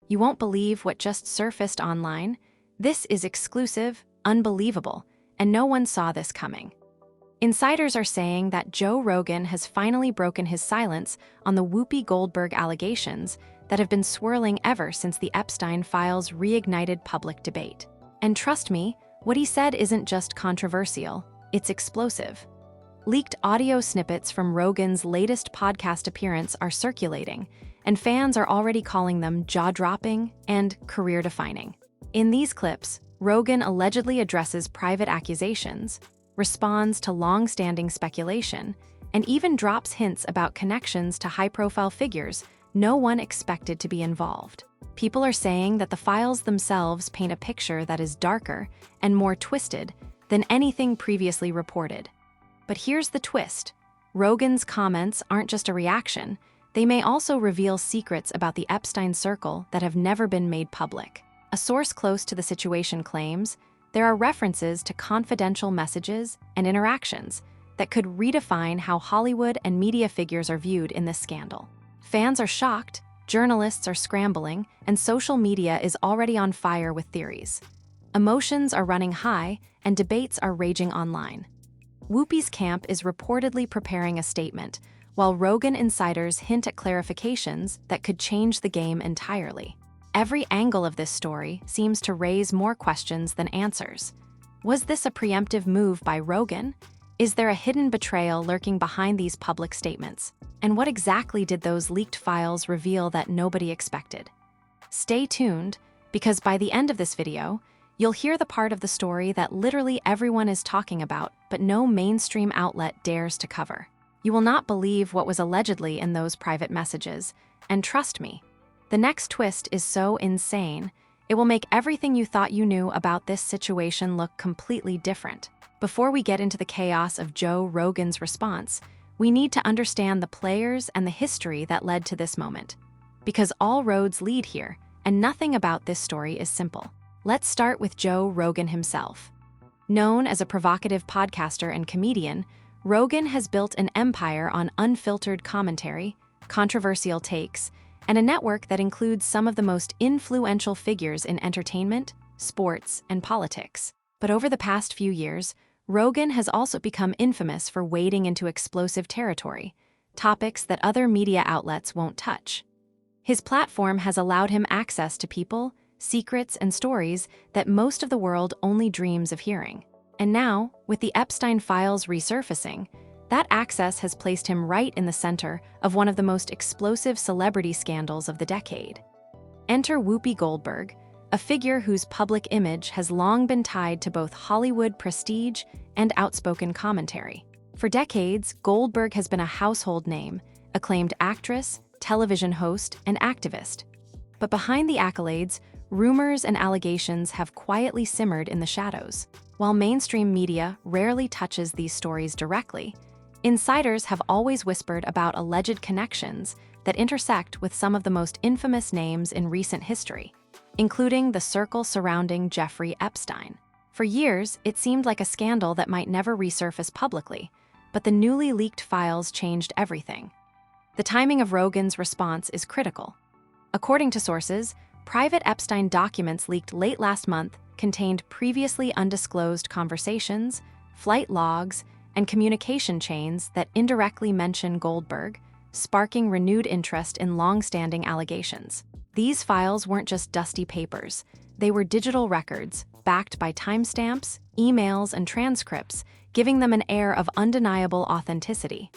You won't believe what just surfaced online. This is exclusive, unbelievable, and no one saw this coming. Insiders are saying that Joe Rogan has finally broken his silence on the Whoopi Goldberg allegations that have been swirling ever since the Epstein files reignited public debate. And trust me, what he said isn't just controversial, it's explosive. Leaked audio snippets from Rogan's latest podcast appearance are circulating, and fans are already calling them jaw-dropping and career-defining. In these clips, Rogan allegedly addresses private accusations, responds to long-standing speculation, and even drops hints about connections to high-profile figures no one expected to be involved. People are saying that the files themselves paint a picture that is darker and more twisted than anything previously reported. But here's the twist. Rogan's comments aren't just a reaction, they may also reveal secrets about the Epstein circle that have never been made public. A source close to the situation claims there are references to confidential messages and interactions that could redefine how Hollywood and media figures are viewed in this scandal. Fans are shocked, journalists are scrambling, and social media is already on fire with theories. Emotions are running high, and debates are raging online. Whoopi's camp is reportedly preparing a statement, while Rogan insiders hint at clarifications that could change the game entirely. Every angle of this story seems to raise more questions than answers. Was this a preemptive move by Rogan? Is there a hidden betrayal lurking behind these public statements? And what exactly did those leaked files reveal that nobody expected? Stay tuned, because by the end of this video, you'll hear the part of the story that literally everyone is talking about, but no mainstream outlet dares to cover. You will not believe what was allegedly in those private messages, and trust me, the next twist is so insane, it will make everything you thought you knew about this situation look completely different. Before we get into the chaos of Joe Rogan's response, we need to understand the players and the history that led to this moment. Because all roads lead here, and nothing about this story is simple. Let's start with Joe Rogan himself. Known as a provocative podcaster and comedian, Rogan has built an empire on unfiltered commentary, controversial takes, and a network that includes some of the most influential figures in entertainment, sports, and politics. But over the past few years, Rogan has also become infamous for wading into explosive territory, topics that other media outlets won't touch. His platform has allowed him access to people, secrets, and stories that most of the world only dreams of hearing. And now, with the Epstein files resurfacing, that access has placed him right in the center of one of the most explosive celebrity scandals of the decade. Enter Whoopi Goldberg, a figure whose public image has long been tied to both Hollywood prestige and outspoken commentary. For decades, Goldberg has been a household name, acclaimed actress, television host, and activist. But behind the accolades, rumors and allegations have quietly simmered in the shadows. While mainstream media rarely touches these stories directly, insiders have always whispered about alleged connections that intersect with some of the most infamous names in recent history, including the circle surrounding Jeffrey Epstein. For years, it seemed like a scandal that might never resurface publicly, but the newly leaked files changed everything. The timing of Rogan's response is critical. According to sources, private Epstein documents leaked late last month contained previously undisclosed conversations, flight logs, and communication chains that indirectly mention Goldberg, sparking renewed interest in long-standing allegations. These files weren't just dusty papers. They were digital records, backed by timestamps, emails, and transcripts, giving them an air of undeniable authenticity.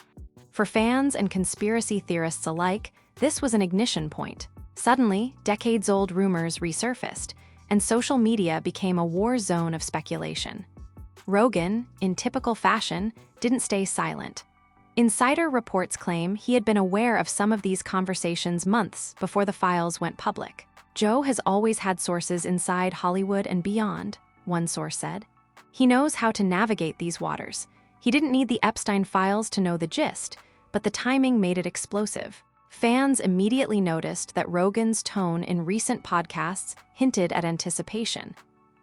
For fans and conspiracy theorists alike, this was an ignition point. Suddenly, decades-old rumors resurfaced, and social media became a war zone of speculation. Rogan, in typical fashion, didn't stay silent. Insider reports claim he had been aware of some of these conversations months before the files went public. Joe has always had sources inside Hollywood and beyond, one source said. He knows how to navigate these waters. He didn't need the Epstein files to know the gist, but the timing made it explosive. Fans immediately noticed that Rogan's tone in recent podcasts hinted at anticipation,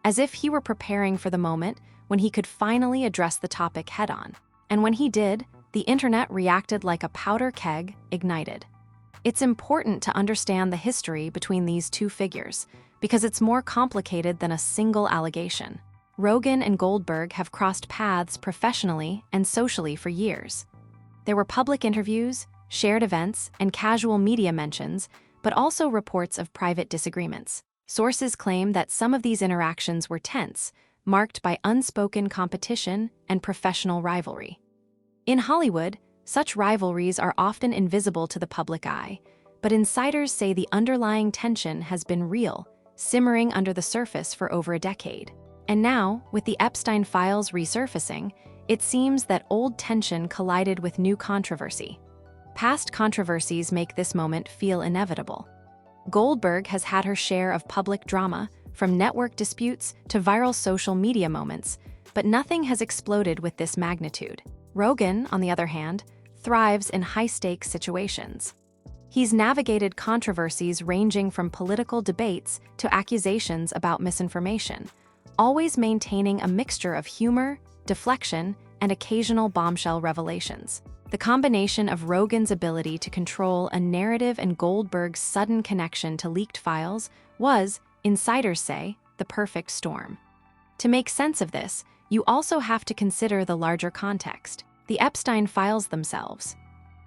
as if he were preparing for the moment when he could finally address the topic head-on. And when he did, the internet reacted like a powder keg ignited. It's important to understand the history between these two figures, because it's more complicated than a single allegation. Rogan and Goldberg have crossed paths professionally and socially for years. There were public interviews, shared events, and casual media mentions, but also reports of private disagreements. Sources claim that some of these interactions were tense, marked by unspoken competition and professional rivalry. In Hollywood, such rivalries are often invisible to the public eye, but insiders say the underlying tension has been real, simmering under the surface for over a decade. And now, with the Epstein files resurfacing, it seems that old tension collided with new controversy. Past controversies make this moment feel inevitable. Goldberg has had her share of public drama, from network disputes to viral social media moments, but nothing has exploded with this magnitude. Rogan, on the other hand, thrives in high-stakes situations. He's navigated controversies ranging from political debates to accusations about misinformation, always maintaining a mixture of humor, deflection, and occasional bombshell revelations. The combination of Rogan's ability to control a narrative and Goldberg's sudden connection to leaked files was, insiders say, the perfect storm. To make sense of this, you also have to consider the larger context, the Epstein files themselves.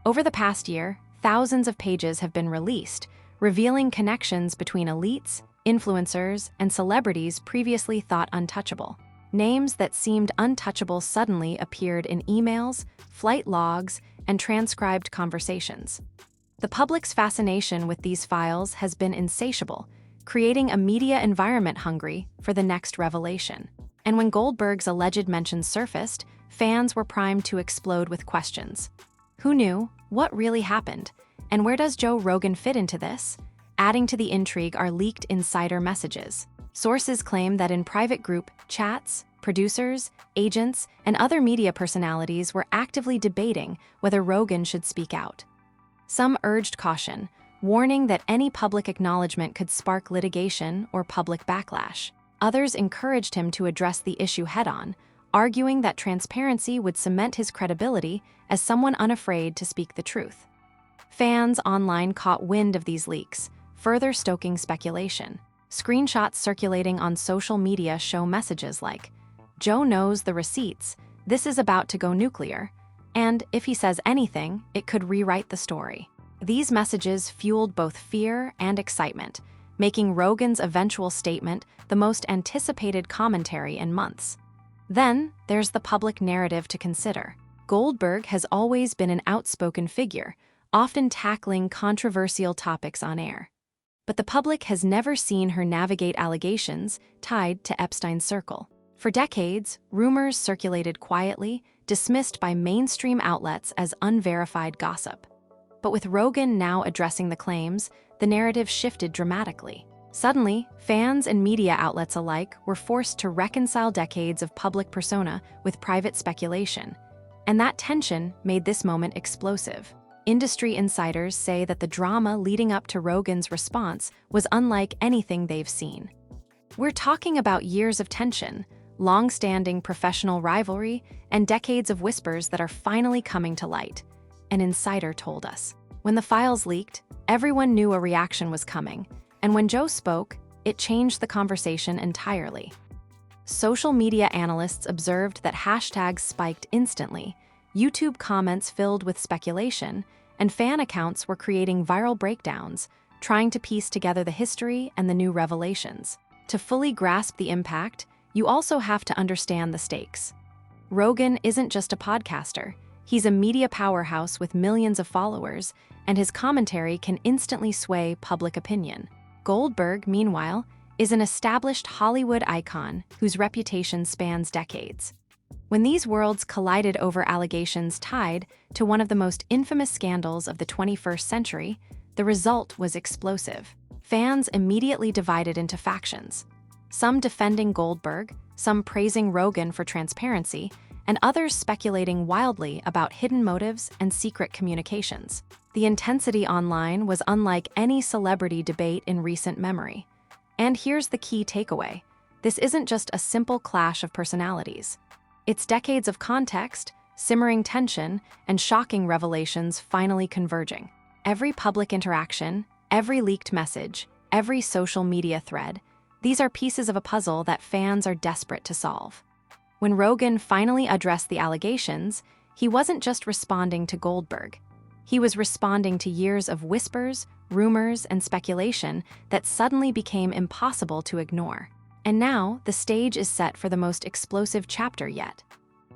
Over the past year, thousands of pages have been released, revealing connections between elites, influencers, and celebrities previously thought untouchable. Names that seemed untouchable suddenly appeared in emails, flight logs, and transcribed conversations. The public's fascination with these files has been insatiable, creating a media environment hungry for the next revelation. And when Goldberg's alleged mentions surfaced, fans were primed to explode with questions. Who knew? What really happened? And where does Joe Rogan fit into this? Adding to the intrigue are leaked insider messages. Sources claim that in private group chats, producers, agents, and other media personalities were actively debating whether Rogan should speak out. Some urged caution, warning that any public acknowledgement could spark litigation or public backlash. Others encouraged him to address the issue head-on, arguing that transparency would cement his credibility as someone unafraid to speak the truth. Fans online caught wind of these leaks, further stoking speculation. Screenshots circulating on social media show messages like, "Joe knows the receipts, this is about to go nuclear," and if he says anything, it could rewrite the story. These messages fueled both fear and excitement, making Rogan's eventual statement the most anticipated commentary in months. Then, there's the public narrative to consider. Goldberg has always been an outspoken figure, often tackling controversial topics on air. But the public has never seen her navigate allegations tied to Epstein's circle. For decades, rumors circulated quietly, dismissed by mainstream outlets as unverified gossip. But with Rogan now addressing the claims, the narrative shifted dramatically. Suddenly, fans and media outlets alike were forced to reconcile decades of public persona with private speculation, and that tension made this moment explosive. Industry insiders say that the drama leading up to Rogan's response was unlike anything they've seen. We're talking about years of tension, long-standing professional rivalry, and decades of whispers that are finally coming to light, an insider told us. When the files leaked, everyone knew a reaction was coming, and when Joe spoke, it changed the conversation entirely. Social media analysts observed that hashtags spiked instantly, YouTube comments filled with speculation, and fan accounts were creating viral breakdowns, trying to piece together the history and the new revelations. To fully grasp the impact, you also have to understand the stakes. Rogan isn't just a podcaster. He's a media powerhouse with millions of followers, and his commentary can instantly sway public opinion. Goldberg, meanwhile, is an established Hollywood icon whose reputation spans decades. When these worlds collided over allegations tied to one of the most infamous scandals of the 21st century, the result was explosive. Fans immediately divided into factions, some defending Goldberg, some praising Rogan for transparency, and others speculating wildly about hidden motives and secret communications. The intensity online was unlike any celebrity debate in recent memory. And here's the key takeaway. This isn't just a simple clash of personalities. It's decades of context, simmering tension, and shocking revelations finally converging. Every public interaction, every leaked message, every social media thread, these are pieces of a puzzle that fans are desperate to solve. When Rogan finally addressed the allegations, he wasn't just responding to Goldberg. He was responding to years of whispers, rumors, and speculation that suddenly became impossible to ignore. And now, the stage is set for the most explosive chapter yet.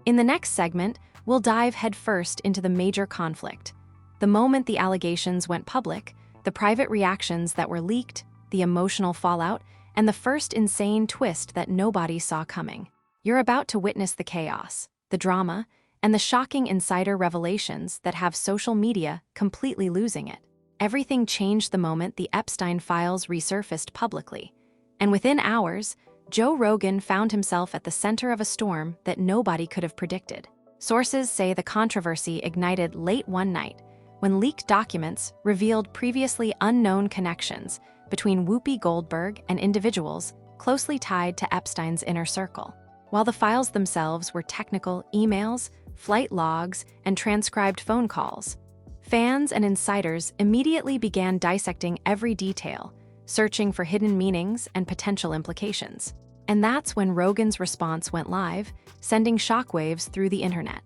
In the next segment, we'll dive headfirst into the major conflict. The moment the allegations went public, the private reactions that were leaked, the emotional fallout, and the first insane twist that nobody saw coming. You're about to witness the chaos, the drama, and the shocking insider revelations that have social media completely losing it. Everything changed the moment the Epstein files resurfaced publicly. And within hours, Joe Rogan found himself at the center of a storm that nobody could have predicted. Sources say the controversy ignited late one night when leaked documents revealed previously unknown connections between Whoopi Goldberg and individuals closely tied to Epstein's inner circle. While the files themselves were technical emails, flight logs, and transcribed phone calls, fans and insiders immediately began dissecting every detail, searching for hidden meanings and potential implications. And that's when Rogan's response went live, sending shockwaves through the internet.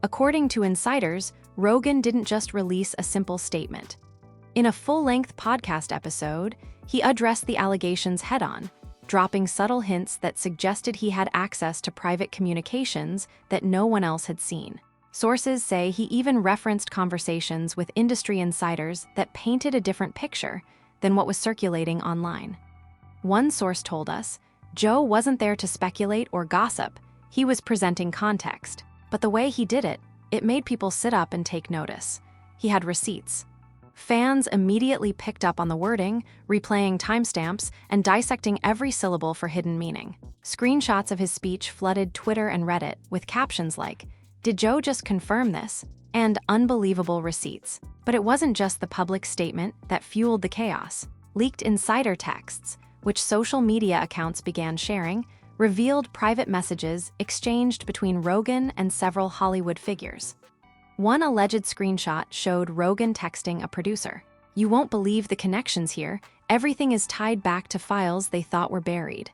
According to insiders, Rogan didn't just release a simple statement. In a full-length podcast episode, he addressed the allegations head-on, dropping subtle hints that suggested he had access to private communications that no one else had seen. Sources say he even referenced conversations with industry insiders that painted a different picture than what was circulating online. One source told us, Joe wasn't there to speculate or gossip, he was presenting context. But the way he did it, it made people sit up and take notice. He had receipts. Fans immediately picked up on the wording, replaying timestamps, and dissecting every syllable for hidden meaning. Screenshots of his speech flooded Twitter and Reddit with captions like, "Did Joe just confirm this?" and unbelievable receipts. But it wasn't just the public statement that fueled the chaos. Leaked insider texts, which social media accounts began sharing, revealed private messages exchanged between Rogan and several Hollywood figures. One alleged screenshot showed Rogan texting a producer, "You won't believe the connections here. Everything is tied back to files they thought were buried."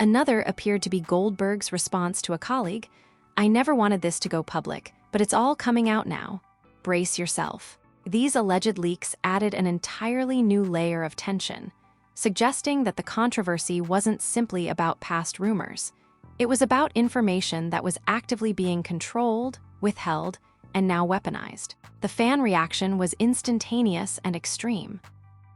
Another appeared to be Goldberg's response to a colleague, "I never wanted this to go public, but it's all coming out now. Brace yourself." These alleged leaks added an entirely new layer of tension, suggesting that the controversy wasn't simply about past rumors. It was about information that was actively being controlled, withheld, and now weaponized. The fan reaction was instantaneous and extreme.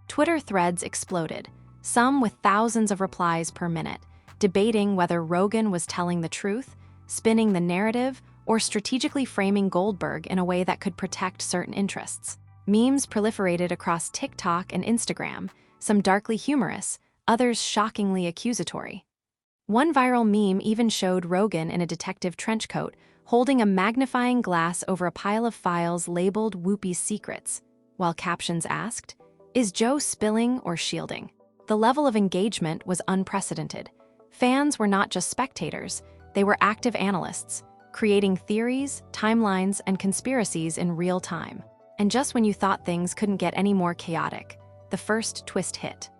Twitter threads exploded, some with thousands of replies per minute, debating whether Rogan was telling the truth, spinning the narrative, or strategically framing Goldberg in a way that could protect certain interests. Memes proliferated across TikTok and Instagram, some darkly humorous, others shockingly accusatory. One viral meme even showed Rogan in a detective trench coat, holding a magnifying glass over a pile of files labeled Whoopi's secrets, while captions asked, "Is Joe spilling or shielding?" The level of engagement was unprecedented. Fans were not just spectators, they were active analysts, creating theories, timelines, and conspiracies in real time. And just when you thought things couldn't get any more chaotic, the first twist hit.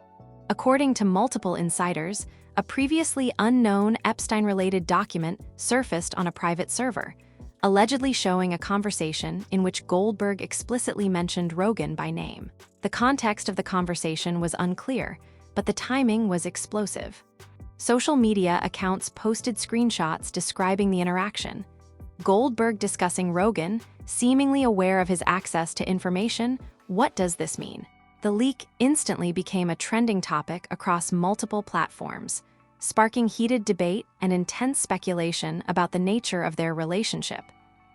According to multiple insiders, a previously unknown Epstein-related document surfaced on a private server, allegedly showing a conversation in which Goldberg explicitly mentioned Rogan by name. The context of the conversation was unclear, but the timing was explosive. Social media accounts posted screenshots describing the interaction. Goldberg discussing Rogan, seemingly aware of his access to information. What does this mean? The leak instantly became a trending topic across multiple platforms, sparking heated debate and intense speculation about the nature of their relationship,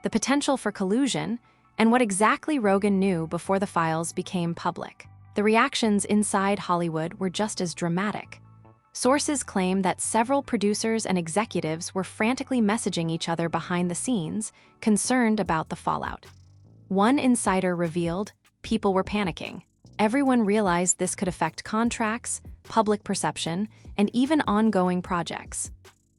the potential for collusion, and what exactly Rogan knew before the files became public. The reactions inside Hollywood were just as dramatic. Sources claim that several producers and executives were frantically messaging each other behind the scenes, concerned about the fallout. One insider revealed, people were panicking. Everyone realized this could affect contracts, public perception, and even ongoing projects.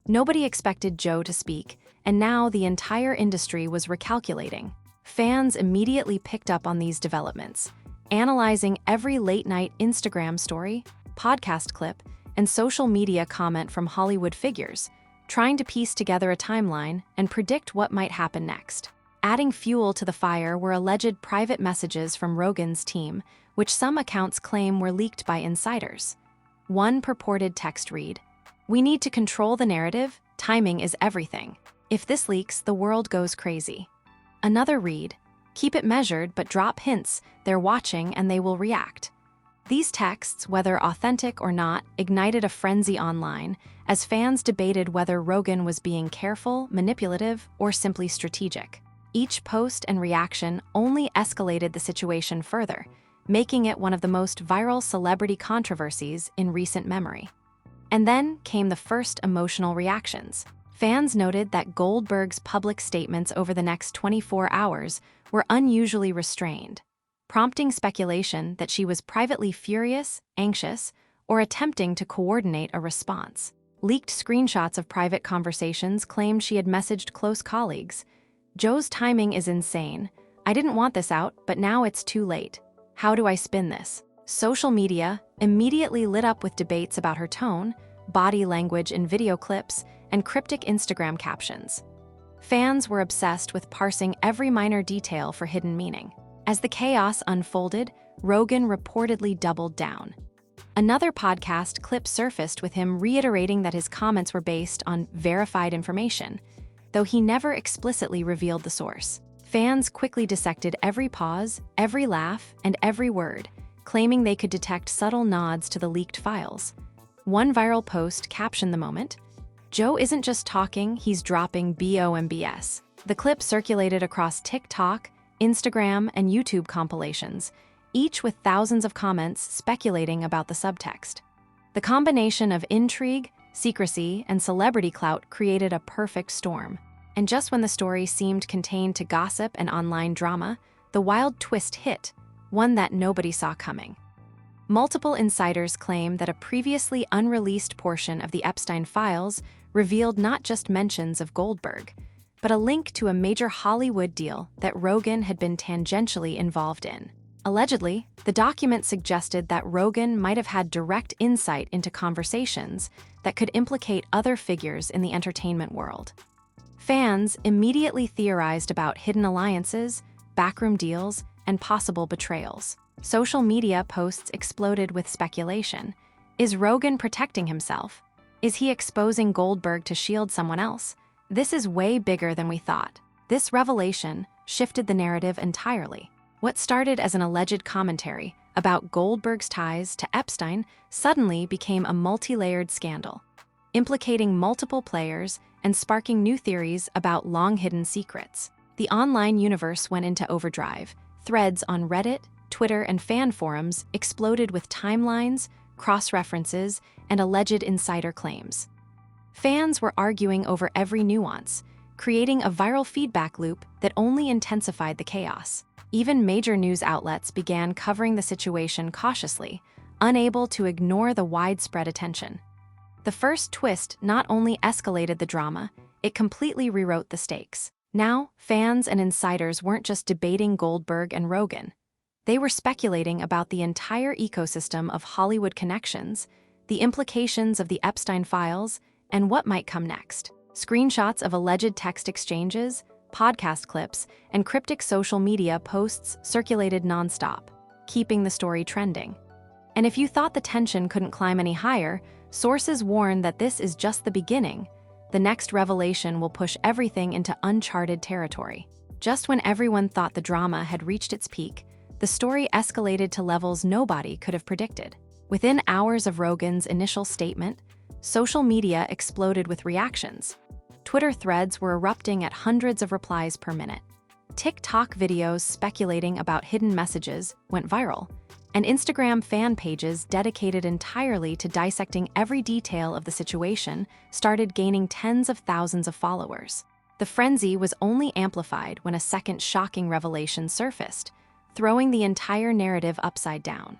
Nobody expected Joe to speak, and now the entire industry was recalculating. Fans immediately picked up on these developments, analyzing every late-night Instagram story, podcast clip, and social media comment from Hollywood figures, trying to piece together a timeline and predict what might happen next. Adding fuel to the fire were alleged private messages from Rogan's team, which some accounts claim were leaked by insiders. One purported text read, "We need to control the narrative, timing is everything. If this leaks, the world goes crazy." Another read, "Keep it measured but drop hints, they're watching and they will react." These texts, whether authentic or not, ignited a frenzy online as fans debated whether Rogan was being careful, manipulative, or simply strategic. Each post and reaction only escalated the situation further, making it one of the most viral celebrity controversies in recent memory. And then came the first emotional reactions. Fans noted that Goldberg's public statements over the next 24 hours were unusually restrained, prompting speculation that she was privately furious, anxious, or attempting to coordinate a response. Leaked screenshots of private conversations claimed she had messaged close colleagues, "Joe's timing is insane. I didn't want this out, but now it's too late. How do I spin this?" Social media immediately lit up with debates about her tone, body language in video clips, and cryptic Instagram captions. Fans were obsessed with parsing every minor detail for hidden meaning. As the chaos unfolded, Rogan reportedly doubled down. Another podcast clip surfaced with him reiterating that his comments were based on verified information, though he never explicitly revealed the source. Fans quickly dissected every pause, every laugh, and every word, claiming they could detect subtle nods to the leaked files. One viral post captioned the moment, "Joe isn't just talking, he's dropping BOMBS." The clip circulated across TikTok, Instagram, and YouTube compilations, each with thousands of comments speculating about the subtext. The combination of intrigue, secrecy, and celebrity clout created a perfect storm. And just when the story seemed contained to gossip and online drama, the wild twist hit, one that nobody saw coming. Multiple insiders claim that a previously unreleased portion of the Epstein files revealed not just mentions of Goldberg, but a link to a major Hollywood deal that Rogan had been tangentially involved in. Allegedly, the document suggested that Rogan might have had direct insight into conversations that could implicate other figures in the entertainment world. Fans immediately theorized about hidden alliances, backroom deals, and possible betrayals. Social media posts exploded with speculation. Is Rogan protecting himself? Is he exposing Goldberg to shield someone else? This is way bigger than we thought. This revelation shifted the narrative entirely. What started as an alleged commentary about Goldberg's ties to Epstein suddenly became a multi-layered scandal, implicating multiple players and sparking new theories about long-hidden secrets. The online universe went into overdrive. Threads on Reddit, Twitter, and fan forums exploded with timelines, cross-references, and alleged insider claims. Fans were arguing over every nuance, creating a viral feedback loop that only intensified the chaos. Even major news outlets began covering the situation cautiously, unable to ignore the widespread attention. The first twist not only escalated the drama, it completely rewrote the stakes. Now, fans and insiders weren't just debating Goldberg and Rogan. They were speculating about the entire ecosystem of Hollywood connections, the implications of the Epstein files, and what might come next. Screenshots of alleged text exchanges, podcast clips, and cryptic social media posts circulated nonstop, keeping the story trending. And if you thought the tension couldn't climb any higher, sources warn that this is just the beginning. The next revelation will push everything into uncharted territory. Just when everyone thought the drama had reached its peak, the story escalated to levels nobody could have predicted. Within hours of Rogan's initial statement, social media exploded with reactions. Twitter threads were erupting at hundreds of replies per minute. TikTok videos speculating about hidden messages went viral, and Instagram fan pages dedicated entirely to dissecting every detail of the situation started gaining tens of thousands of followers. The frenzy was only amplified when a second shocking revelation surfaced, throwing the entire narrative upside down.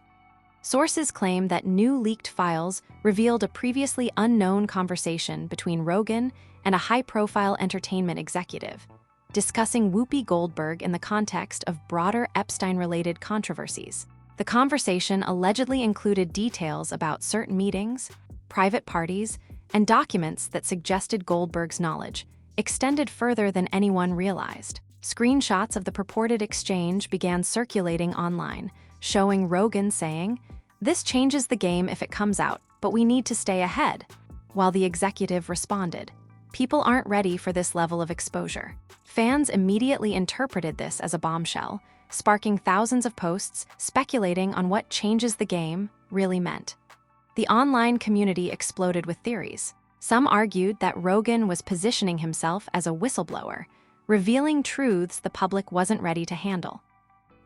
Sources claim that new leaked files revealed a previously unknown conversation between Rogan and a high-profile entertainment executive, discussing Whoopi Goldberg in the context of broader Epstein-related controversies. The conversation allegedly included details about certain meetings, private parties, and documents that suggested Goldberg's knowledge extended further than anyone realized. Screenshots of the purported exchange began circulating online, showing Rogan saying, "This changes the game if it comes out, but we need to stay ahead," while the executive responded, "People aren't ready for this level of exposure." Fans immediately interpreted this as a bombshell, sparking thousands of posts speculating on what changes the game really meant. The online community exploded with theories. Some argued that Rogan was positioning himself as a whistleblower, revealing truths the public wasn't ready to handle.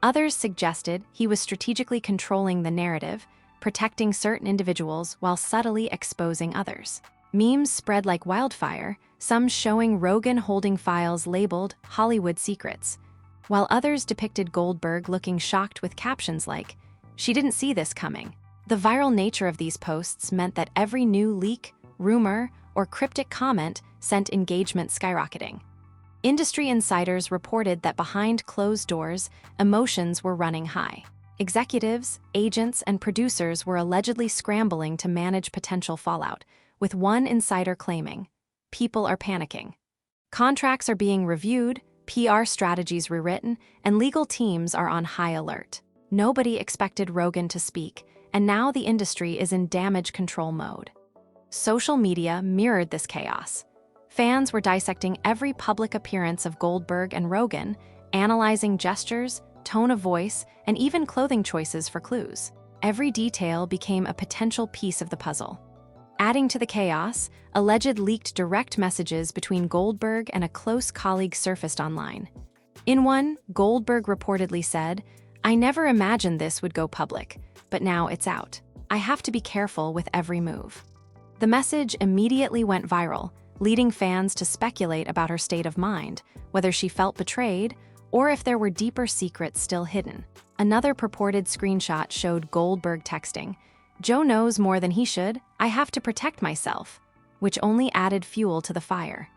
Others suggested he was strategically controlling the narrative, protecting certain individuals while subtly exposing others. Memes spread like wildfire, some showing Rogan holding files labeled Hollywood Secrets, while others depicted Goldberg looking shocked with captions like, "She didn't see this coming." The viral nature of these posts meant that every new leak, rumor, or cryptic comment sent engagement skyrocketing. Industry insiders reported that behind closed doors, emotions were running high. Executives, agents, and producers were allegedly scrambling to manage potential fallout, with one insider claiming, "People are panicking. Contracts are being reviewed, PR strategies rewritten, and legal teams are on high alert." Nobody expected Rogan to speak, and now the industry is in damage control mode. Social media mirrored this chaos. Fans were dissecting every public appearance of Goldberg and Rogan, analyzing gestures, tone of voice, and even clothing choices for clues. Every detail became a potential piece of the puzzle. Adding to the chaos, alleged leaked direct messages between Goldberg and a close colleague surfaced online. In one, Goldberg reportedly said, "I never imagined this would go public, but now it's out. I have to be careful with every move." The message immediately went viral, leading fans to speculate about her state of mind, whether she felt betrayed, or if there were deeper secrets still hidden. Another purported screenshot showed Goldberg texting, "Joe knows more than he should. I have to protect myself," which only added fuel to the fire.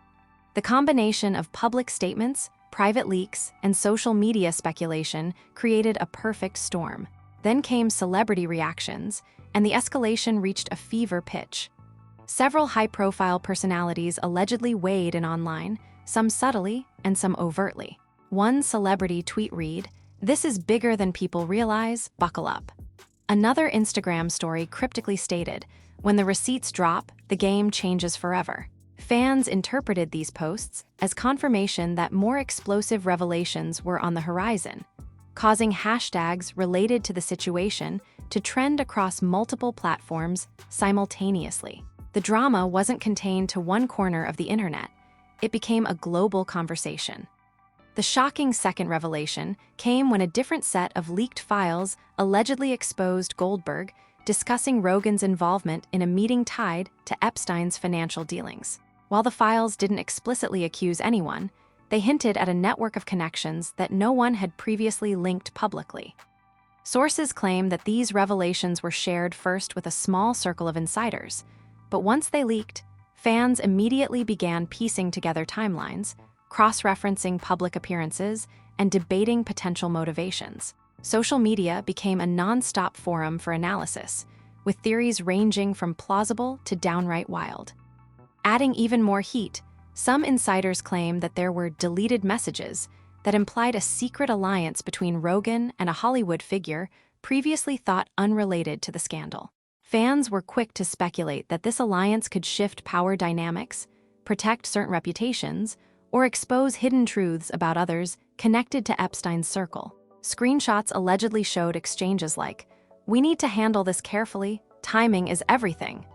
The combination of public statements, private leaks, and social media speculation created a perfect storm. Then came celebrity reactions, and the escalation reached a fever pitch. Several high-profile personalities allegedly weighed in online, some subtly and some overtly. One celebrity tweet read, "This is bigger than people realize, buckle up." Another Instagram story cryptically stated, "When the receipts drop, the game changes forever." Fans interpreted these posts as confirmation that more explosive revelations were on the horizon, causing hashtags related to the situation to trend across multiple platforms simultaneously. The drama wasn't contained to one corner of the internet. It became a global conversation. The shocking second revelation came when a different set of leaked files allegedly exposed Goldberg discussing Rogan's involvement in a meeting tied to Epstein's financial dealings. While the files didn't explicitly accuse anyone, they hinted at a network of connections that no one had previously linked publicly. Sources claim that these revelations were shared first with a small circle of insiders, but once they leaked, fans immediately began piecing together timelines, cross-referencing public appearances, and debating potential motivations. Social media became a non-stop forum for analysis, with theories ranging from plausible to downright wild. Adding even more heat, some insiders claim that there were deleted messages that implied a secret alliance between Rogan and a Hollywood figure previously thought unrelated to the scandal. Fans were quick to speculate that this alliance could shift power dynamics, protect certain reputations, or expose hidden truths about others connected to Epstein's circle. Screenshots allegedly showed exchanges like, "We need to handle this carefully, timing is everything,"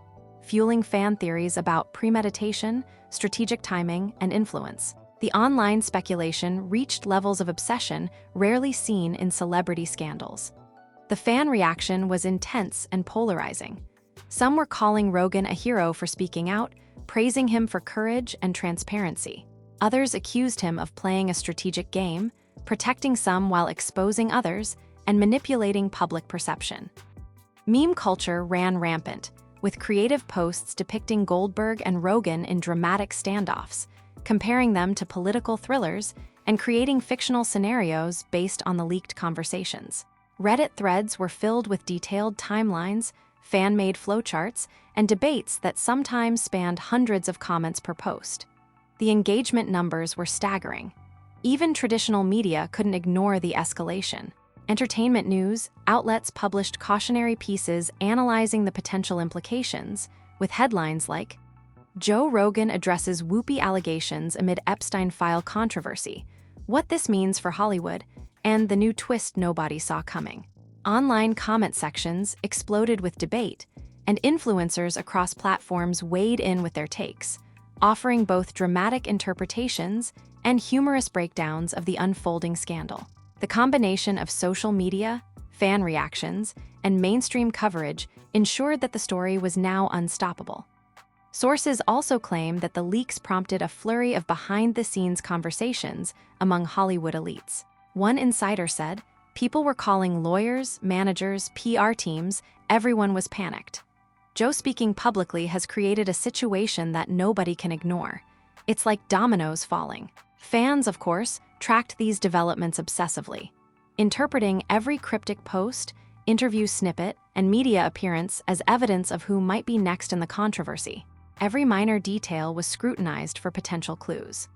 fueling fan theories about premeditation, strategic timing, and influence. The online speculation reached levels of obsession rarely seen in celebrity scandals. The fan reaction was intense and polarizing. Some were calling Rogan a hero for speaking out, praising him for courage and transparency. Others accused him of playing a strategic game, protecting some while exposing others, and manipulating public perception. Meme culture ran rampant, with creative posts depicting Goldberg and Rogan in dramatic standoffs, comparing them to political thrillers, and creating fictional scenarios based on the leaked conversations. Reddit threads were filled with detailed timelines, fan-made flowcharts, and debates that sometimes spanned hundreds of comments per post. The engagement numbers were staggering. Even traditional media couldn't ignore the escalation. Entertainment news outlets published cautionary pieces analyzing the potential implications, with headlines like, "Joe Rogan addresses Whoopi allegations amid Epstein file controversy. What this means for Hollywood," and "The new twist nobody saw coming." Online comment sections exploded with debate, and influencers across platforms weighed in with their takes, offering both dramatic interpretations and humorous breakdowns of the unfolding scandal. The combination of social media, fan reactions, and mainstream coverage ensured that the story was now unstoppable. Sources also claim that the leaks prompted a flurry of behind-the-scenes conversations among Hollywood elites. One insider said, "People were calling lawyers, managers, PR teams, everyone was panicked." Joe speaking publicly has created a situation that nobody can ignore. It's like dominoes falling. Fans, of course, tracked these developments obsessively, interpreting every cryptic post, interview snippet, and media appearance as evidence of who might be next in the controversy. Every minor detail was scrutinized for potential clues.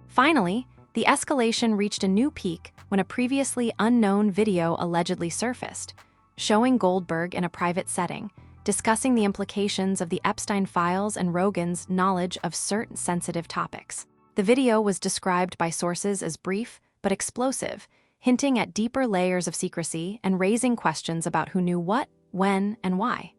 Finally, the escalation reached a new peak when a previously unknown video allegedly surfaced, showing Goldberg in a private setting, discussing the implications of the Epstein files and Rogan's knowledge of certain sensitive topics. The video was described by sources as brief but explosive, hinting at deeper layers of secrecy and raising questions about who knew what, when, and why.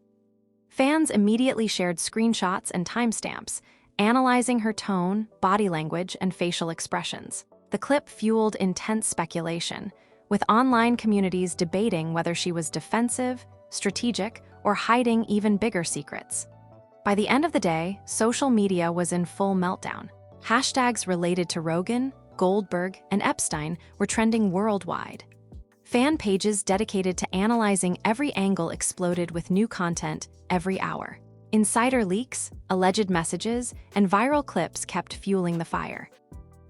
Fans immediately shared screenshots and timestamps, analyzing her tone, body language, and facial expressions. The clip fueled intense speculation, with online communities debating whether she was defensive, strategic, or hiding even bigger secrets. By the end of the day, social media was in full meltdown. Hashtags related to Rogan, Goldberg, and Epstein were trending worldwide. Fan pages dedicated to analyzing every angle exploded with new content every hour. Insider leaks, alleged messages, and viral clips kept fueling the fire.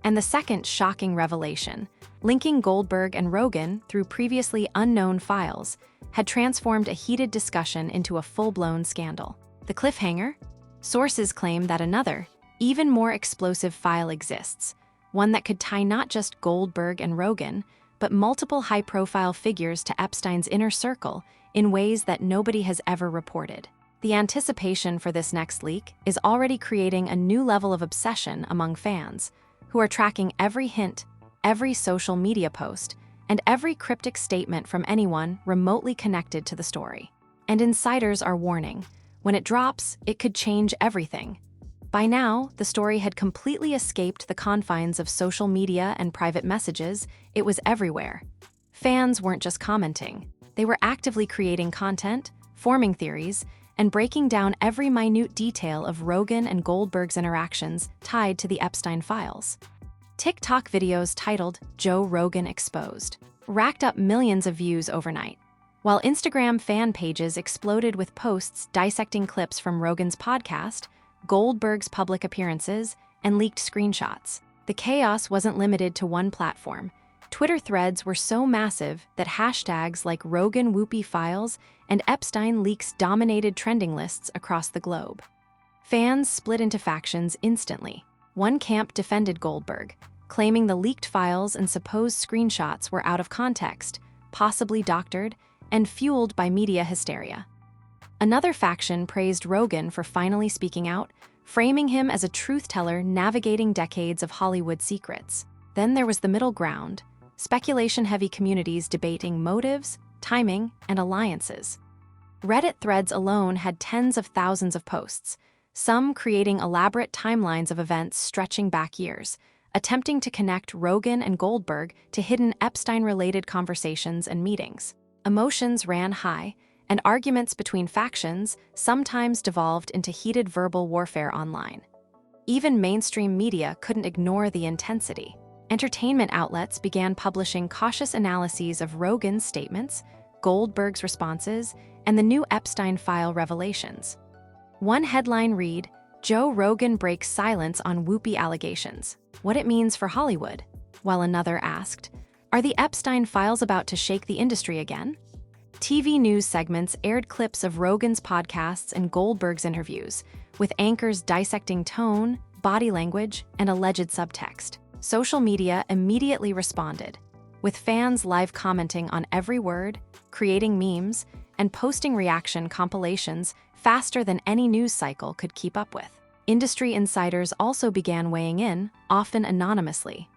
And the second shocking revelation, linking Goldberg and Rogan through previously unknown files, had transformed a heated discussion into a full-blown scandal. The cliffhanger? Sources claim that another, even more explosive file exists, one that could tie not just Goldberg and Rogan, but multiple high-profile figures to Epstein's inner circle in ways that nobody has ever reported. The anticipation for this next leak is already creating a new level of obsession among fans, who are tracking every hint, every social media post, and every cryptic statement from anyone remotely connected to the story. And insiders are warning, when it drops, it could change everything. By now, the story had completely escaped the confines of social media and private messages. It was everywhere. Fans weren't just commenting. They were actively creating content, forming theories, and breaking down every minute detail of Rogan and Goldberg's interactions tied to the Epstein files. TikTok videos titled "Joe Rogan Exposed" racked up millions of views overnight, while Instagram fan pages exploded with posts dissecting clips from Rogan's podcast, Goldberg's public appearances, and leaked screenshots. The chaos wasn't limited to one platform. Twitter threads were so massive that hashtags like Rogan Whoopi Files and Epstein leaks dominated trending lists across the globe. Fans split into factions instantly. One camp defended Goldberg, claiming the leaked files and supposed screenshots were out of context, possibly doctored, and fueled by media hysteria. Another faction praised Rogan for finally speaking out, framing him as a truth-teller navigating decades of Hollywood secrets. Then there was the middle ground, speculation-heavy communities debating motives, timing, and alliances. Reddit threads alone had tens of thousands of posts, some creating elaborate timelines of events stretching back years, attempting to connect Rogan and Goldberg to hidden Epstein-related conversations and meetings. Emotions ran high, and arguments between factions sometimes devolved into heated verbal warfare online. Even mainstream media couldn't ignore the intensity. Entertainment outlets began publishing cautious analyses of Rogan's statements, Goldberg's responses, and the new Epstein file revelations. One headline read, "Joe Rogan breaks silence on Whoopi allegations. What it means for Hollywood," while another asked, Are the Epstein files about to shake the industry again? TV news segments aired clips of Rogan's podcasts and Goldberg's interviews, with anchors dissecting tone, body language, and alleged subtext. Social media immediately responded, with fans live commenting on every word, creating memes, and posting reaction compilations faster than any news cycle could keep up with. Industry insiders also began weighing in, often anonymously.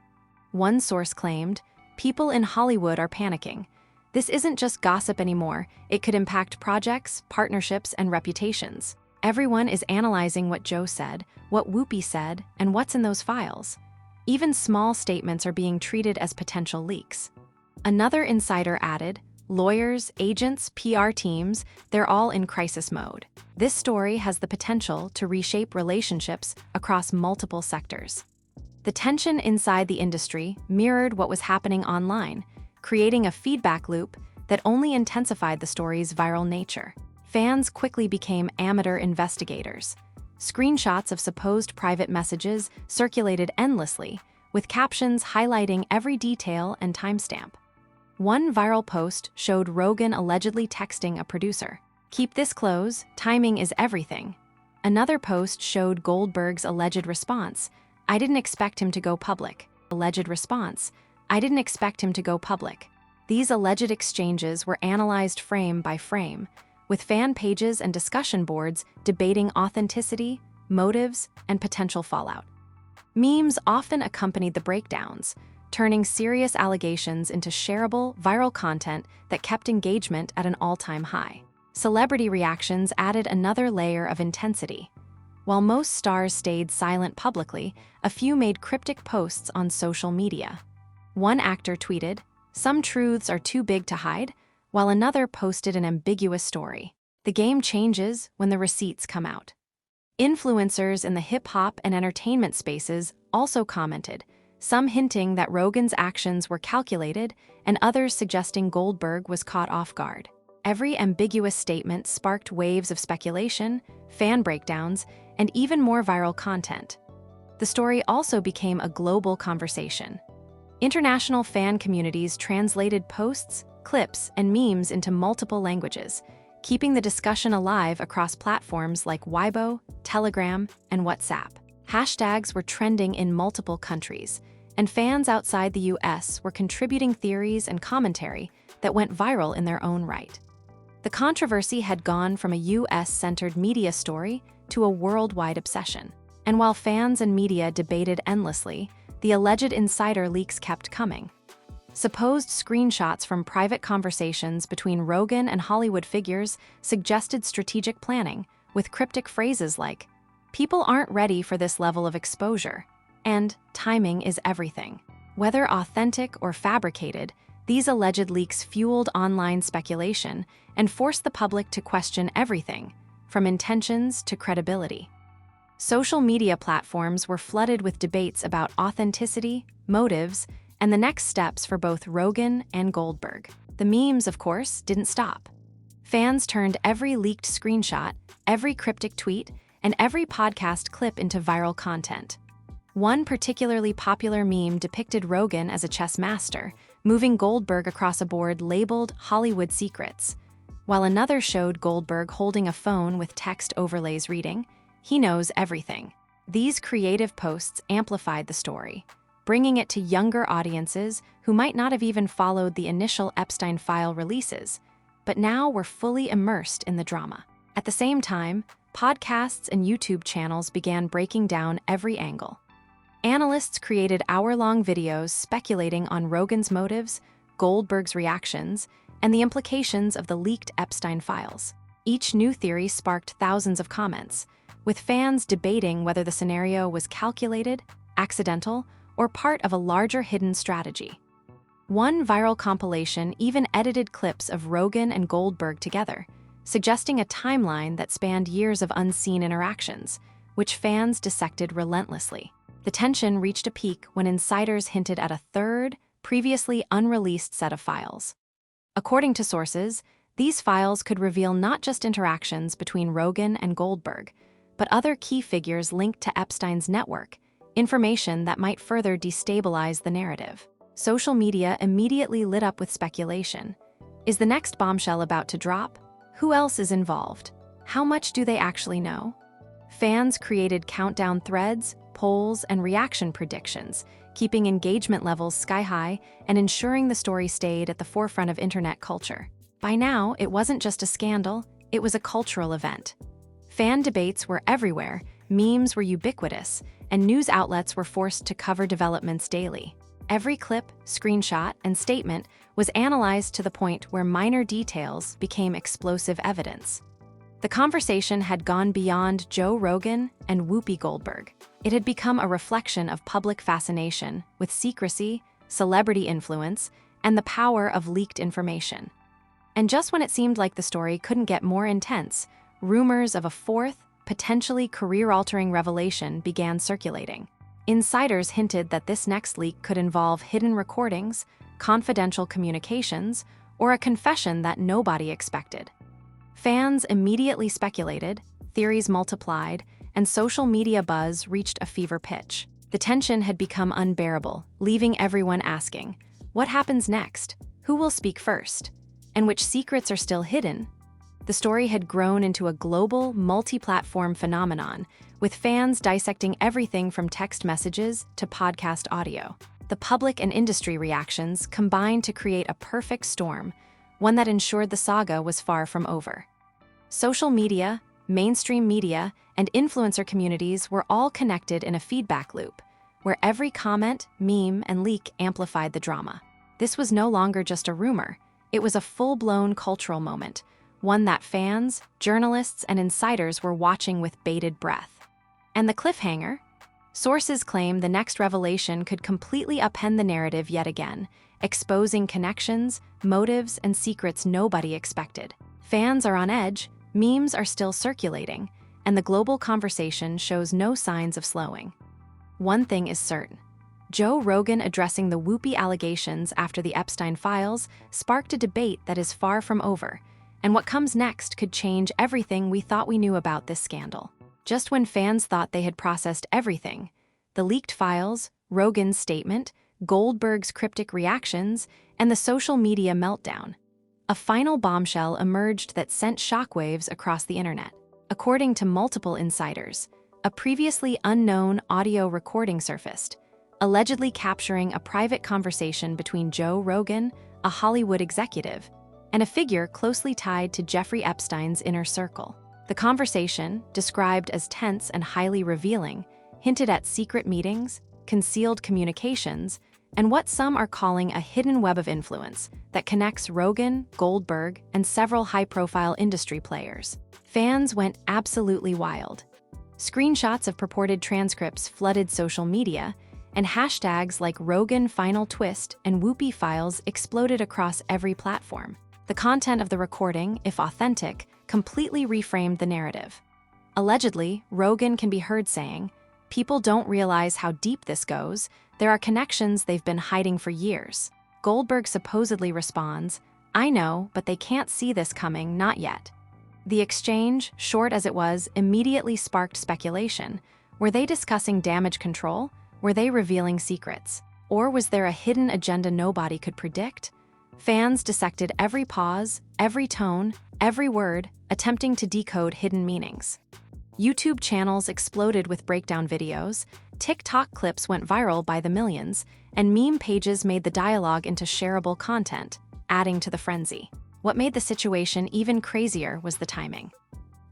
One source claimed, "People in Hollywood are panicking. This isn't just gossip anymore, it could impact projects, partnerships, and reputations. Everyone is analyzing what Joe said, what Whoopi said, and what's in those files. Even small statements are being treated as potential leaks." Another insider added, "Lawyers, agents, PR teams, they're all in crisis mode. This story has the potential to reshape relationships across multiple sectors." The tension inside the industry mirrored what was happening online, creating a feedback loop that only intensified the story's viral nature. Fans quickly became amateur investigators. Screenshots of supposed private messages circulated endlessly, with captions highlighting every detail and timestamp. One viral post showed Rogan allegedly texting a producer, "Keep this close, timing is everything." Another post showed Goldberg's alleged response, "I didn't expect him to go public." Alleged response, "I didn't expect him to go public." These alleged exchanges were analyzed frame by frame, with fan pages and discussion boards debating authenticity, motives, and potential fallout. Memes often accompanied the breakdowns, turning serious allegations into shareable, viral content that kept engagement at an all-time high. Celebrity reactions added another layer of intensity. While most stars stayed silent publicly, a few made cryptic posts on social media. One actor tweeted, "Some truths are too big to hide," while another posted an ambiguous story. The game changes when the receipts come out. Influencers in the hip-hop and entertainment spaces also commented, some hinting that Rogan's actions were calculated and others suggesting Goldberg was caught off guard. Every ambiguous statement sparked waves of speculation, fan breakdowns, and even more viral content. The story also became a global conversation. International fan communities translated posts, clips, and memes into multiple languages, keeping the discussion alive across platforms like Weibo, Telegram, and WhatsApp. Hashtags were trending in multiple countries, and fans outside the US were contributing theories and commentary that went viral in their own right. The controversy had gone from a US-centered media story to a worldwide obsession. And while fans and media debated endlessly, the alleged insider leaks kept coming. Supposed screenshots from private conversations between Rogan and Hollywood figures suggested strategic planning, with cryptic phrases like, "People aren't ready for this level of exposure," and "timing is everything." Whether authentic or fabricated, these alleged leaks fueled online speculation and forced the public to question everything, from intentions to credibility. Social media platforms were flooded with debates about authenticity, motives, and the next steps for both Rogan and Goldberg. The memes, of course, didn't stop. Fans turned every leaked screenshot, every cryptic tweet, and every podcast clip into viral content. One particularly popular meme depicted Rogan as a chess master, moving Goldberg across a board labeled Hollywood Secrets, while another showed Goldberg holding a phone with text overlays reading, "He knows everything." These creative posts amplified the story, bringing it to younger audiences who might not have even followed the initial Epstein file releases, but now were fully immersed in the drama. At the same time, podcasts and YouTube channels began breaking down every angle. Analysts created hour-long videos speculating on Rogan's motives, Goldberg's reactions, and the implications of the leaked Epstein files. Each new theory sparked thousands of comments, with fans debating whether the scenario was calculated, accidental, or part of a larger hidden strategy. One viral compilation even edited clips of Rogan and Goldberg together, suggesting a timeline that spanned years of unseen interactions, which fans dissected relentlessly. The tension reached a peak when insiders hinted at a third, previously unreleased set of files. According to sources, these files could reveal not just interactions between Rogan and Goldberg, but other key figures linked to Epstein's network, information that might further destabilize the narrative. social media immediately lit up with speculation. Is the next bombshell about to drop? Who else is involved? How much do they actually know? Fans created countdown threads, polls, and reaction predictions, keeping engagement levels sky-high and ensuring the story stayed at the forefront of internet culture. By now, it wasn't just a scandal, it was a cultural event. Fan debates were everywhere, memes were ubiquitous, and news outlets were forced to cover developments daily. Every clip, screenshot, and statement was analyzed to the point where minor details became explosive evidence. The conversation had gone beyond Joe Rogan and Whoopi Goldberg. It had become a reflection of public fascination with secrecy, celebrity influence, and the power of leaked information. And just when it seemed like the story couldn't get more intense, rumors of a fourth, potentially career-altering revelation began circulating. Insiders hinted that this next leak could involve hidden recordings, confidential communications, or a confession that nobody expected. Fans immediately speculated, theories multiplied, and social media buzz reached a fever pitch. The tension had become unbearable, leaving everyone asking, what happens next? Who will speak first? And which secrets are still hidden? The story had grown into a global, multi-platform phenomenon, with fans dissecting everything from text messages to podcast audio. The public and industry reactions combined to create a perfect storm, one that ensured the saga was far from over. Social media, mainstream media, and influencer communities were all connected in a feedback loop, where every comment, meme, and leak amplified the drama. This was no longer just a rumor, it was a full-blown cultural moment, one that fans, journalists, and insiders were watching with bated breath. And the cliffhanger? Sources claim the next revelation could completely upend the narrative yet again, exposing connections, motives, and secrets nobody expected. Fans are on edge, memes are still circulating, and the global conversation shows no signs of slowing. One thing is certain. Joe Rogan addressing the Whoopi allegations after the Epstein files sparked a debate that is far from over, and what comes next could change everything we thought we knew about this scandal. Just when fans thought they had processed everything, the leaked files, Rogan's statement, Goldberg's cryptic reactions, and the social media meltdown, a final bombshell emerged that sent shockwaves across the internet. According to multiple insiders, a previously unknown audio recording surfaced, allegedly capturing a private conversation between Joe Rogan, a Hollywood executive, and a figure closely tied to Jeffrey Epstein's inner circle. The conversation, described as tense and highly revealing, hinted at secret meetings, concealed communications, and what some are calling a hidden web of influence that connects Rogan, Goldberg, and several high-profile industry players. Fans went absolutely wild. Screenshots of purported transcripts flooded social media, and hashtags like Rogan Final Twist and Whoopi Files exploded across every platform. The content of the recording, if authentic, completely reframed the narrative. Allegedly, Rogan can be heard saying, "People don't realize how deep this goes. There are connections they've been hiding for years." Goldberg supposedly responds, "I know, but they can't see this coming, not yet." The exchange, short as it was, immediately sparked speculation. Were they discussing damage control? Were they revealing secrets? Or was there a hidden agenda nobody could predict? Fans dissected every pause, every tone, every word, attempting to decode hidden meanings. YouTube channels exploded with breakdown videos, TikTok clips went viral by the millions, and meme pages made the dialogue into shareable content, adding to the frenzy. What made the situation even crazier was the timing.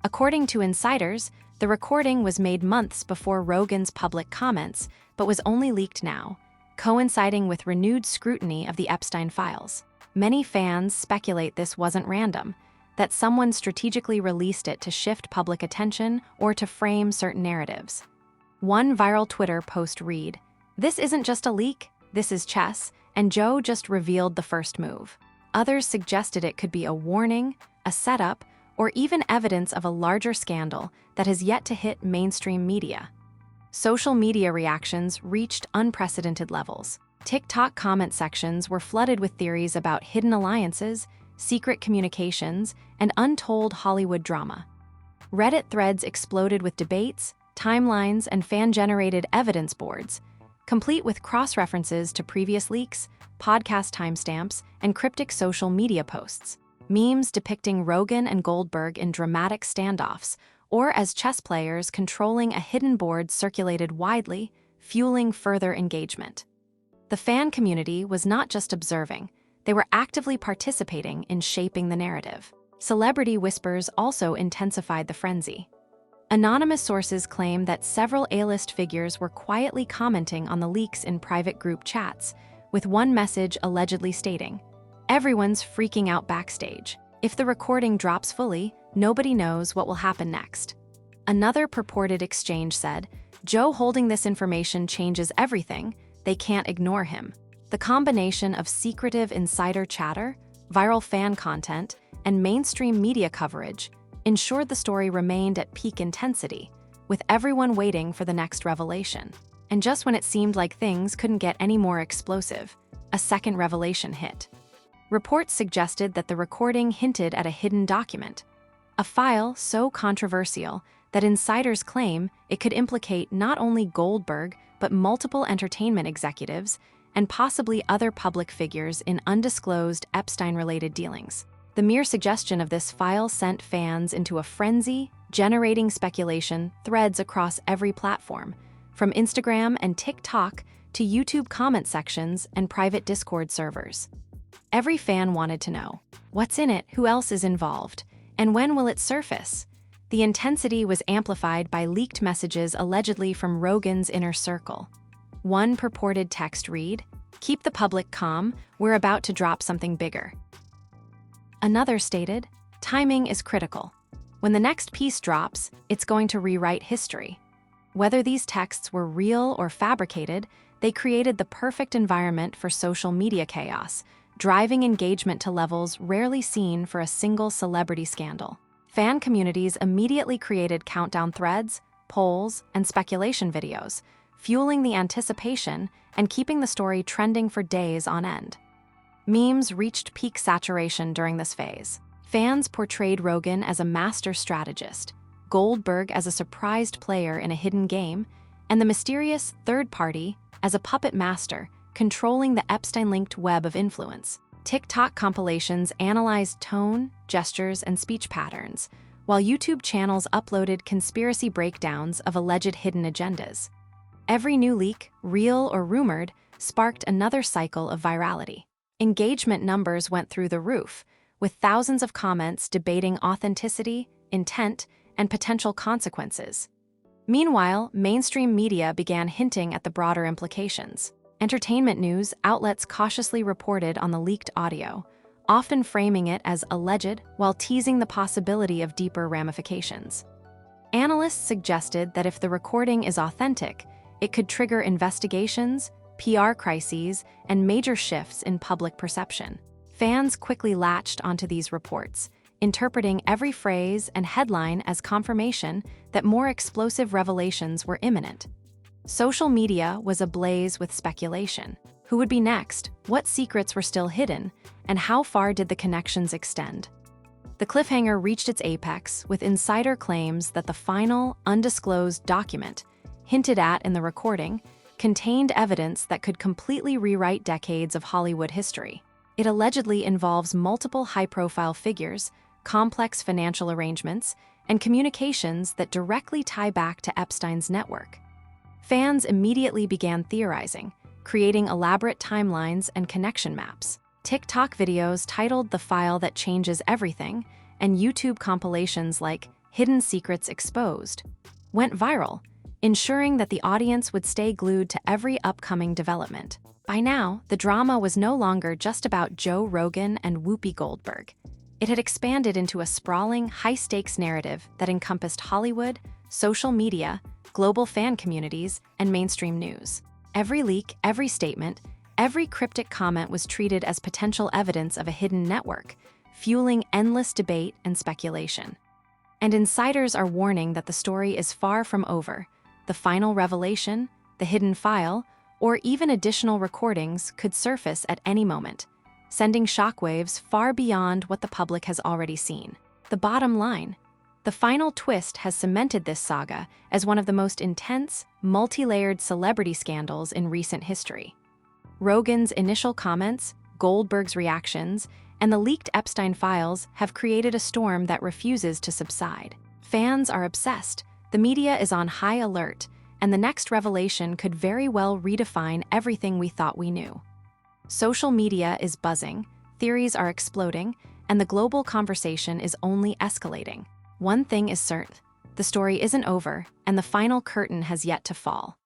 According to insiders, the recording was made months before Rogan's public comments, but was only leaked now, coinciding with renewed scrutiny of the Epstein files. Many fans speculate this wasn't random, that someone strategically released it to shift public attention or to frame certain narratives. One viral Twitter post read, "This isn't just a leak, this is chess, and Joe just revealed the first move." Others suggested it could be a warning, a setup, or even evidence of a larger scandal that has yet to hit mainstream media. Social media reactions reached unprecedented levels. TikTok comment sections were flooded with theories about hidden alliances, secret communications, and untold Hollywood drama. Reddit threads exploded with debates, timelines, and fan-generated evidence boards, complete with cross-references to previous leaks, podcast timestamps, and cryptic social media posts. Memes depicting Rogan and Goldberg in dramatic standoffs, or as chess players controlling a hidden board circulated widely, fueling further engagement. The fan community was not just observing, they were actively participating in shaping the narrative. Celebrity whispers also intensified the frenzy. Anonymous sources claim that several A-list figures were quietly commenting on the leaks in private group chats, with one message allegedly stating, "Everyone's freaking out backstage. If the recording drops fully, nobody knows what will happen next." Another purported exchange said, "Joe holding this information changes everything. They can't ignore him." The combination of secretive insider chatter, viral fan content, and mainstream media coverage ensured the story remained at peak intensity, with everyone waiting for the next revelation. And just when it seemed like things couldn't get any more explosive, a second revelation hit. Reports suggested that the recording hinted at a hidden document, a file so controversial that insiders claim it could implicate not only Goldberg but multiple entertainment executives and possibly other public figures in undisclosed Epstein-related dealings. The mere suggestion of this file sent fans into a frenzy, generating speculation threads across every platform, from Instagram and TikTok to YouTube comment sections and private Discord servers. Every fan wanted to know, what's in it, who else is involved, and when will it surface? The intensity was amplified by leaked messages allegedly from Rogan's inner circle. One purported text read, "Keep the public calm, we're about to drop something bigger." Another stated, "Timing is critical. When the next piece drops, it's going to rewrite history." Whether these texts were real or fabricated, they created the perfect environment for social media chaos, driving engagement to levels rarely seen for a single celebrity scandal. Fan communities immediately created countdown threads, polls, and speculation videos, fueling the anticipation and keeping the story trending for days on end. Memes reached peak saturation during this phase. Fans portrayed Rogan as a master strategist, Goldberg as a surprised player in a hidden game, and the mysterious third party as a puppet master controlling the Epstein-linked web of influence. TikTok compilations analyzed tone, gestures, and speech patterns, while YouTube channels uploaded conspiracy breakdowns of alleged hidden agendas. Every new leak, real or rumored, sparked another cycle of virality. Engagement numbers went through the roof, with thousands of comments debating authenticity, intent, and potential consequences. Meanwhile, mainstream media began hinting at the broader implications. Entertainment news outlets cautiously reported on the leaked audio, often framing it as alleged while teasing the possibility of deeper ramifications. Analysts suggested that if the recording is authentic, it could trigger investigations, PR crises, and major shifts in public perception. Fans quickly latched onto these reports, interpreting every phrase and headline as confirmation that more explosive revelations were imminent. Social media was ablaze with speculation. Who would be next? What secrets were still hidden? And how far did the connections extend? The cliffhanger reached its apex with insider claims that the final, undisclosed document, hinted at in the recording, contained evidence that could completely rewrite decades of Hollywood history. It allegedly involves multiple high-profile figures, complex financial arrangements, and communications that directly tie back to Epstein's network. Fans immediately began theorizing, creating elaborate timelines and connection maps. TikTok videos titled "The File That Changes Everything" and YouTube compilations like "Hidden Secrets Exposed" went viral, ensuring that the audience would stay glued to every upcoming development. By now, the drama was no longer just about Joe Rogan and Whoopi Goldberg. It had expanded into a sprawling, high-stakes narrative that encompassed Hollywood, social media, global fan communities, and mainstream news. Every leak, every statement, every cryptic comment was treated as potential evidence of a hidden network, fueling endless debate and speculation. And insiders are warning that the story is far from over. The final revelation, the hidden file, or even additional recordings could surface at any moment, sending shockwaves far beyond what the public has already seen. The bottom line: The final twist has cemented this saga as one of the most intense, multi-layered celebrity scandals in recent history. Rogan's initial comments, Goldberg's reactions, and the leaked Epstein files have created a storm that refuses to subside. Fans are obsessed, the media is on high alert, and the next revelation could very well redefine everything we thought we knew. Social media is buzzing, theories are exploding, and the global conversation is only escalating. One thing is certain, the story isn't over, and the final curtain has yet to fall.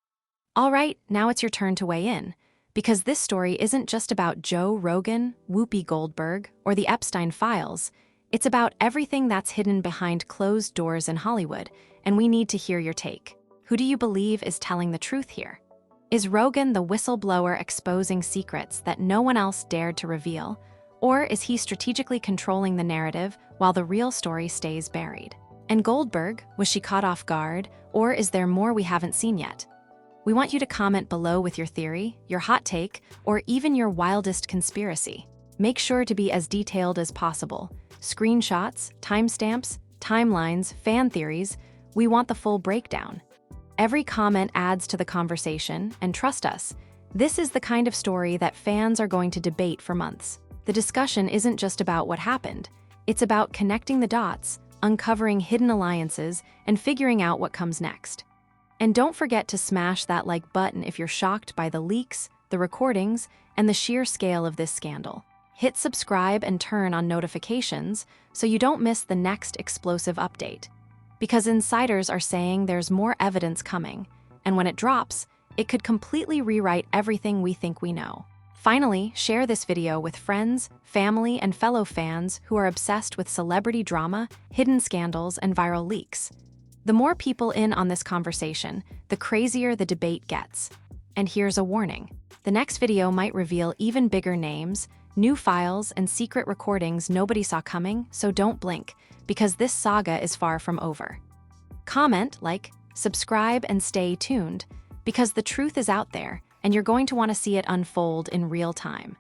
All right, now it's your turn to weigh in, because this story isn't just about Joe Rogan, Whoopi Goldberg, or the Epstein files. It's about everything that's hidden behind closed doors in Hollywood, and we need to hear your take. Who do you believe is telling the truth here? Is Rogan the whistleblower exposing secrets that no one else dared to reveal? Or is he strategically controlling the narrative while the real story stays buried? And Goldberg, was she caught off guard, or is there more we haven't seen yet? We want you to comment below with your theory, your hot take, or even your wildest conspiracy. Make sure to be as detailed as possible. Screenshots, timestamps, timelines, fan theories, we want the full breakdown. Every comment adds to the conversation, and trust us, this is the kind of story that fans are going to debate for months. The discussion isn't just about what happened, it's about connecting the dots, uncovering hidden alliances, and figuring out what comes next. And don't forget to smash that like button if you're shocked by the leaks, the recordings, and the sheer scale of this scandal. Hit subscribe and turn on notifications so you don't miss the next explosive update. Because insiders are saying there's more evidence coming, and when it drops, it could completely rewrite everything we think we know. Finally, share this video with friends, family, and fellow fans who are obsessed with celebrity drama, hidden scandals, and viral leaks. The more people in on this conversation, the crazier the debate gets. And here's a warning. The next video might reveal even bigger names, new files, and secret recordings nobody saw coming, so don't blink, because this saga is far from over. Comment, like, subscribe, and stay tuned, because the truth is out there, and you're going to want to see it unfold in real time.